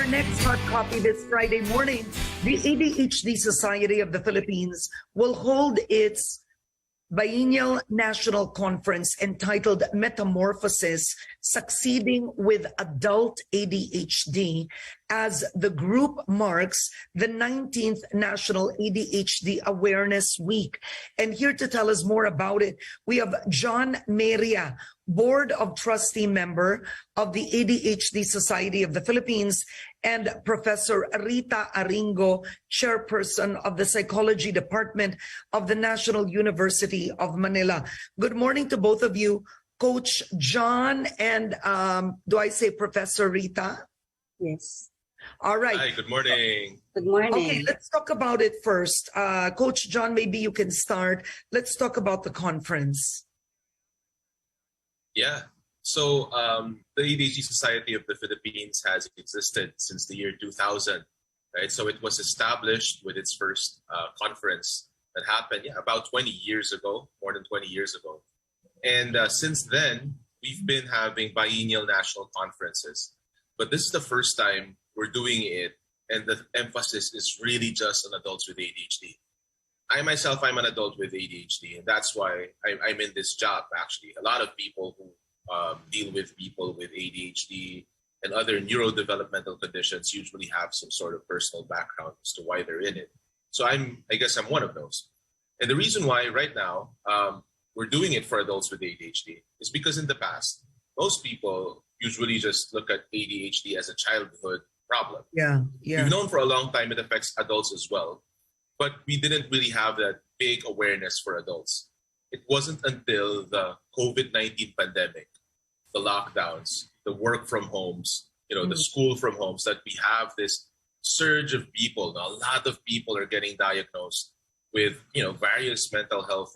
our next hot copy this Friday morning, the ADHD Society of the Philippines will hold its biennial national conference entitled Metamorphosis, Succeeding with Adult ADHD, as the group marks the 19th National ADHD Awareness Week. And here to tell us more about it, we have John Meria, Board of Trustee member of the ADHD Society of the Philippines, and Professor Rita Aringo, Chairperson of the Psychology Department of the National University of Manila. Good morning to both of you, Coach John and do I say Professor Rita? Yes. All right. Hi, good morning. Good morning. Okay, let's talk about it first. Coach John, maybe you can start. Let's talk about the conference. Yeah. So the ADHD Society of the Philippines has existed since the year 2000, right? So it was established with its first conference that happened about 20 years ago, more than 20 years ago. And since then, we've been having biennial national conferences. But this is the first time we're doing it, and the emphasis is really just on adults with ADHD. I myself, I'm an adult with ADHD, and that's why I'm in this job, actually. A lot of people who deal with people with ADHD and other neurodevelopmental conditions usually have some sort of personal background as to why they're in it. So I guess I'm one of those. And the reason why right now we're doing it for adults with ADHD is because in the past, most people usually just look at ADHD as a childhood problem. Yeah. We've known for a long time it affects adults as well, but we didn't really have that big awareness for adults. It wasn't until the COVID-19 pandemic, the lockdowns, the work from homes, the school from homes, that we have this surge of people. Now, a lot of people are getting diagnosed with, various mental health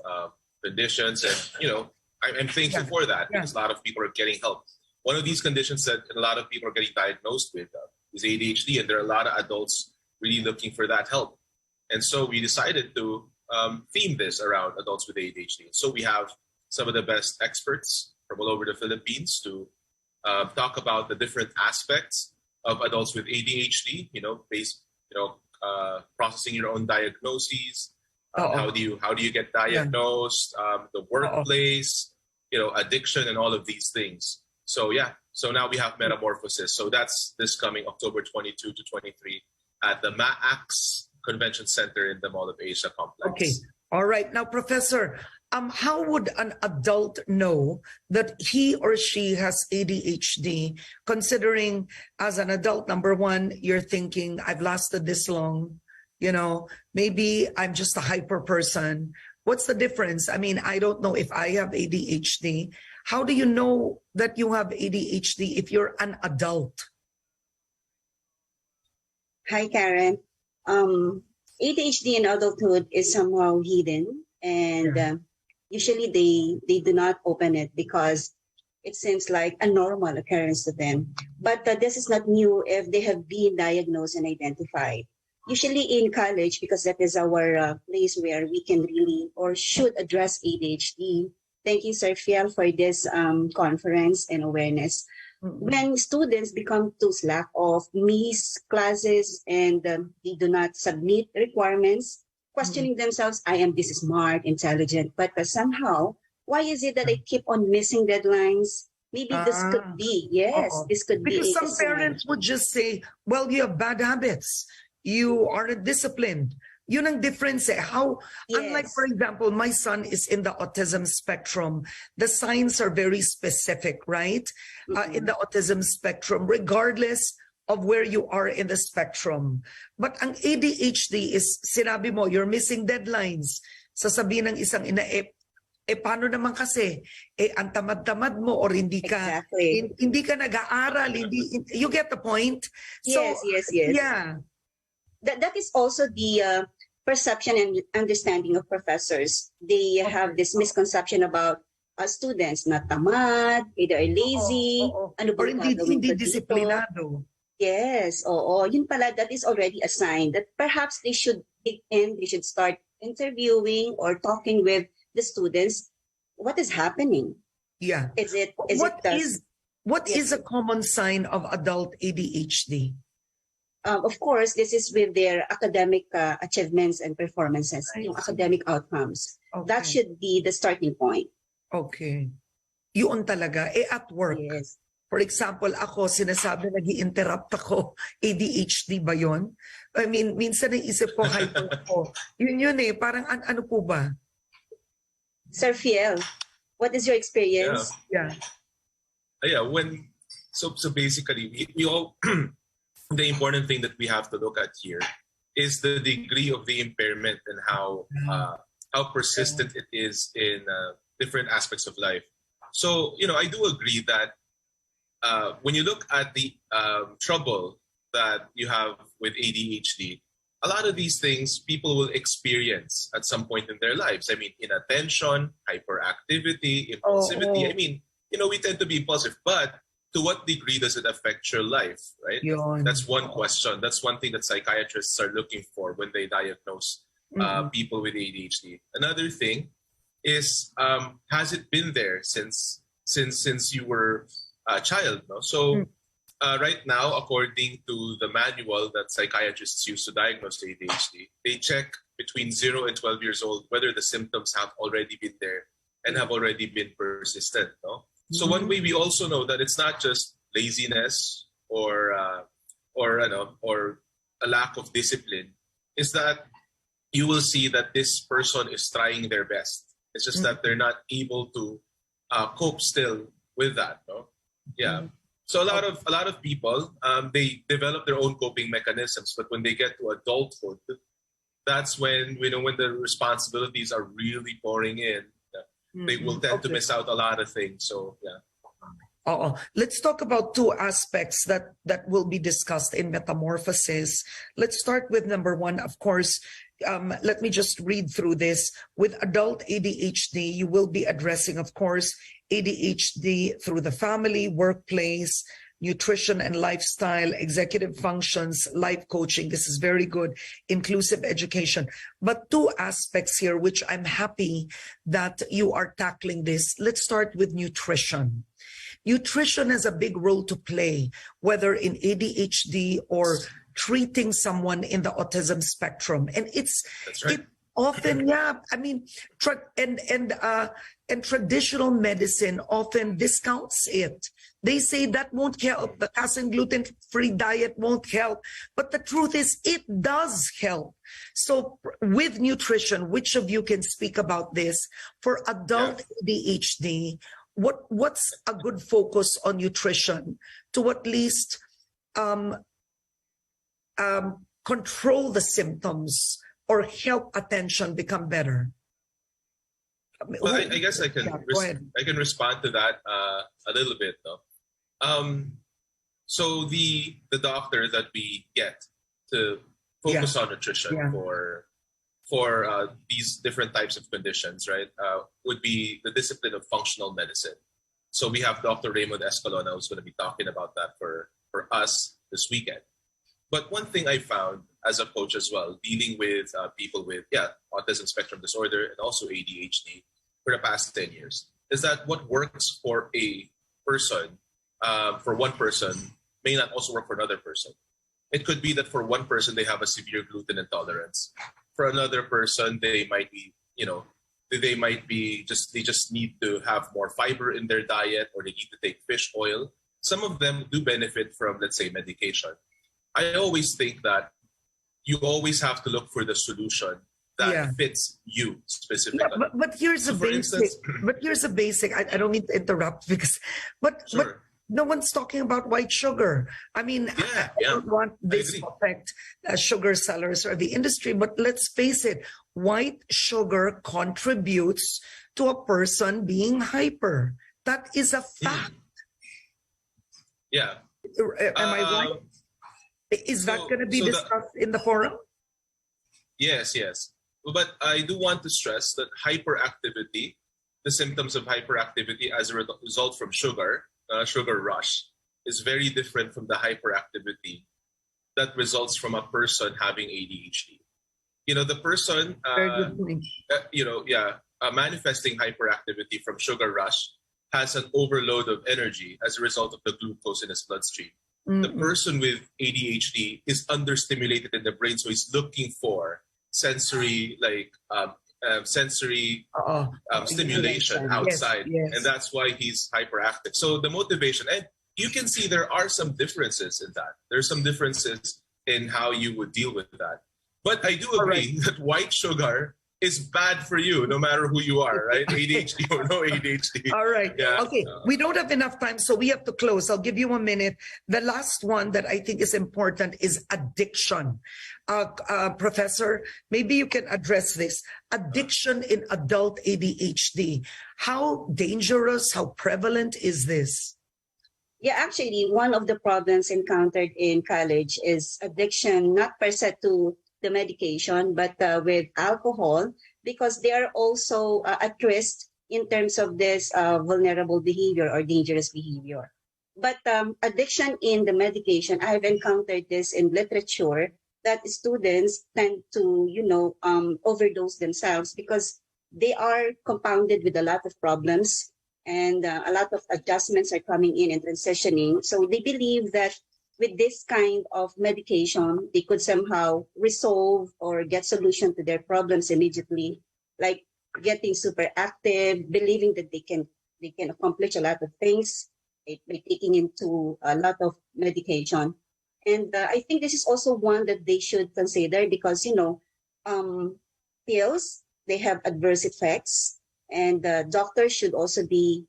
conditions. And, I'm thankful for that because a lot of people are getting help. One of these conditions that a lot of people are getting diagnosed with is ADHD, and there are a lot of adults really looking for that help. And so we decided to theme this around adults with ADHD. So we have some of the best experts from all over the Philippines to talk about the different aspects of adults with ADHD. Processing your own diagnoses. How do you get diagnosed? The workplace, addiction, and all of these things. So so now we have Metamorphosis. So that's this coming October 22 to 23 at the MAAX Convention Center in the Mall of Asia complex. Okay. All right. Now, Professor, how would an adult know that he or she has ADHD, considering as an adult, number one, you're thinking, I've lasted this long, maybe I'm just a hyper person. What's the difference? I mean, I don't know if I have ADHD. How do you know that you have ADHD if you're an adult? Hi, Karen. ADHD in adulthood is somehow hidden, and usually they do not open it because it seems like a normal occurrence to them. But this is not new if they have been diagnosed and identified. Usually in college, because that is our place where we can really or should address ADHD. Thank you, Sir Fiel, for this conference and awareness. When students become too slack of miss classes and they do not submit requirements, questioning themselves, I am this smart, intelligent, but somehow, why is it that I keep on missing deadlines? Maybe this could be, this could be. Because some parents would just say, well, you have bad habits. You aren't disciplined. Yun ang difference unlike, for example, my son is in the autism spectrum. The signs are very specific, right? In the autism spectrum, regardless of where you are in the spectrum. But ang ADHD is, sinabi mo, you're missing deadlines. Sasabihin ng isang ina, paano naman kasi? Ang tamad-tamad mo or hindi ka nag-aaral, you get the point? Yes. Yeah. That is also the perception and understanding of professors. They have this misconception about students na tamad, either lazy, ano or hindi disiplinado. Yes, yun pala, that is already a sign that perhaps they should dig in, they should start interviewing or talking with the students. What is happening? Yeah. What is a common sign of adult ADHD? Of course, this is with their academic achievements and performances, I yung see. academic outcomes. That Okay. should be the starting point. Okay. Yun talaga. At work. Yes. For example, ako, sinasabi nag-i-interrupt ako. ADHD ba yun? I mean, minsan naisip ko, hyper ako. Yun eh. Parang ano po ba? Sir Fiel, what is your Yeah. experience? Yeah. Yeah, so basically we all the important thing that we have to look at here is the degree of the impairment and how persistent it is in different aspects of life. So I do agree that when you look at the trouble that you have with ADHD, a lot of these things people will experience at some point in their lives. I mean, inattention, hyperactivity, impulsivity. Oo. I mean, we tend to be impulsive, but to what degree does it affect your life, right? Yun. That's one question. That's one thing that psychiatrists are looking for when they diagnose people with ADHD. Another thing is, has it been there since you were a child? No? So right now, according to the manual that psychiatrists use to diagnose ADHD, they check between 0 and 12 years old whether the symptoms have already been there and have already been persistent. No? So one way we also know that it's not just laziness or a lack of discipline is that you will see that this person is trying their best. It's just that they're not able to cope still with that. No? Yeah. So a lot of people they develop their own coping mechanisms, but when they get to adulthood, that's when when the responsibilities are really pouring in. They will tend to miss out a lot of things. So yeah. Let's talk about two aspects that will be discussed in Metamorphosis. Let's start with number one. Of course, let me just read through this. With adult ADHD, you will be addressing, of course, ADHD through the family, workplace, nutrition and lifestyle, executive functions, life coaching. This is very good. Inclusive education. But two aspects here, which I'm happy that you are tackling this. Let's start with nutrition. Nutrition has a big role to play, whether in ADHD or treating someone in the autism spectrum. And That's right. it often, yeah, I mean, and traditional medicine often discounts it. They say that won't help. The casein gluten-free diet won't help. But the truth is, it does help. So with nutrition, which of you can speak about this? For adult ADHD, what's a good focus on nutrition to at least control the symptoms or help attention become better? Well, I guess I can go ahead. I can respond to that a little bit though. So the doctor that we get to focus on nutrition for these different types of conditions, right, would be the discipline of functional medicine. So we have Dr. Raymond Escalona who's going to be talking about that for us this weekend. But one thing I found as a coach as well, dealing with people with autism spectrum disorder and also ADHD for the past 10 years, is that what works for a person, for one person, may not also work for another person. It could be that for one person, they have a severe gluten intolerance. For another person, they might be, they just need to have more fiber in their diet, or they need to take fish oil. Some of them do benefit from, let's say, medication. I always think that you always have to look for the solution that fits you specifically. Yeah, but here's a basic. I don't mean to interrupt because, but no one's talking about white sugar. I mean, I don't want this to affect sugar sellers or the industry, but let's face it, white sugar contributes to a person being hyper. That is a fact. Yeah. Am I right? Is that going to be discussed in the forum? Yes. But I do want to stress that hyperactivity, the symptoms of hyperactivity as a result from sugar rush, is very different from the hyperactivity that results from a person having ADHD. The person, manifesting hyperactivity from sugar rush has an overload of energy as a result of the glucose in his bloodstream. the person with ADHD is understimulated in the brain, so he's looking for sensory, stimulation outside, Yes. and that's why he's hyperactive. So the motivation, and you can see there are some differences in that. There's some differences in how you would deal with that. But I do agree that white sugar is bad for you, no matter who you are, right? ADHD or no ADHD. All right. Yeah. Okay. We don't have enough time, so we have to close. I'll give you a minute. The last one that I think is important is addiction. Professor, maybe you can address this. Addiction in adult ADHD. How dangerous, how prevalent is this? Yeah, actually, one of the problems encountered in college is addiction, not per se to the medication, but with alcohol, because they are also at risk in terms of this vulnerable behavior or dangerous behavior. But addiction in the medication, I've encountered this in literature that students tend to, overdose themselves because they are compounded with a lot of problems and a lot of adjustments are coming in and transitioning. So they believe that with this kind of medication, they could somehow resolve or get solution to their problems immediately, like getting super active, believing that they can accomplish a lot of things by taking into a lot of medication. And I think this is also one that they should consider because, pills, they have adverse effects, and doctors should also be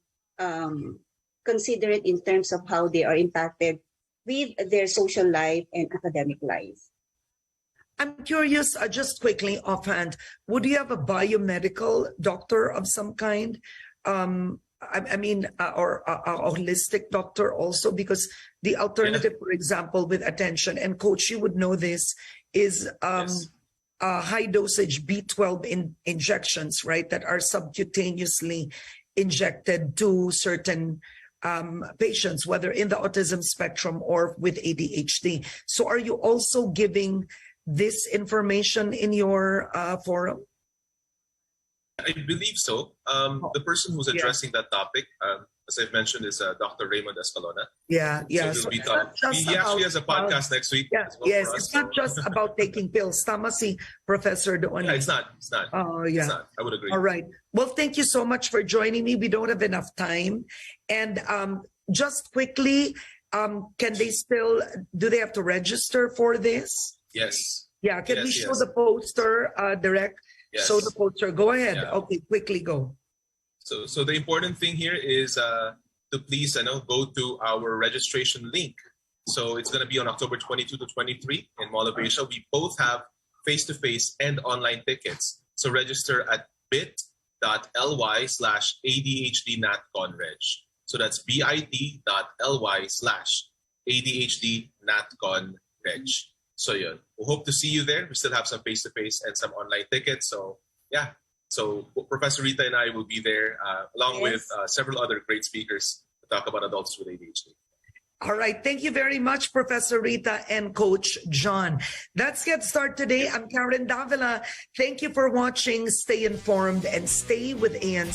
considerate in terms of how they are impacted with their social life and academic life. I'm curious, just quickly offhand, would you have a biomedical doctor of some kind? Or a holistic doctor also, because the alternative, for example, with attention, and coach, you would know this, is high dosage B12 injections, right, that are subcutaneously injected to certain patients, whether in the autism spectrum or with ADHD. So are you also giving this information in your forum? I believe so. The person who's addressing that topic, as I've mentioned, is Dr. Raymond Escalona. Yeah. So he actually has a podcast next week. Yeah, as well yes, for us, it's not just about taking pills. Tama si Professor doon. Yeah, it's not. Oh, yeah. It's not. I would agree. All right. Well, thank you so much for joining me. We don't have enough time. And just quickly, do they have to register for this? Yes. Yeah, can we show the poster, Direct? Yes. Show the poster. Go ahead. Yeah. Okay, quickly go. So the important thing here is to please go to our registration link. So it's going to be on October 22 to 23 in Mall of Asia. We both have face-to-face and online tickets. So register at bit.ly/ADHDNatConReg. So that's bit.ly/ADHDNatConReg. So yeah, we hope to see you there. We still have some face-to-face and some online tickets. So yeah, so Professor Rita and I will be there along with several other great speakers to talk about adults with ADHD. All right. Thank you very much, Professor Rita and Coach John. That's Headstart today. I'm Karen Davila. Thank you for watching. Stay informed and stay with ANC.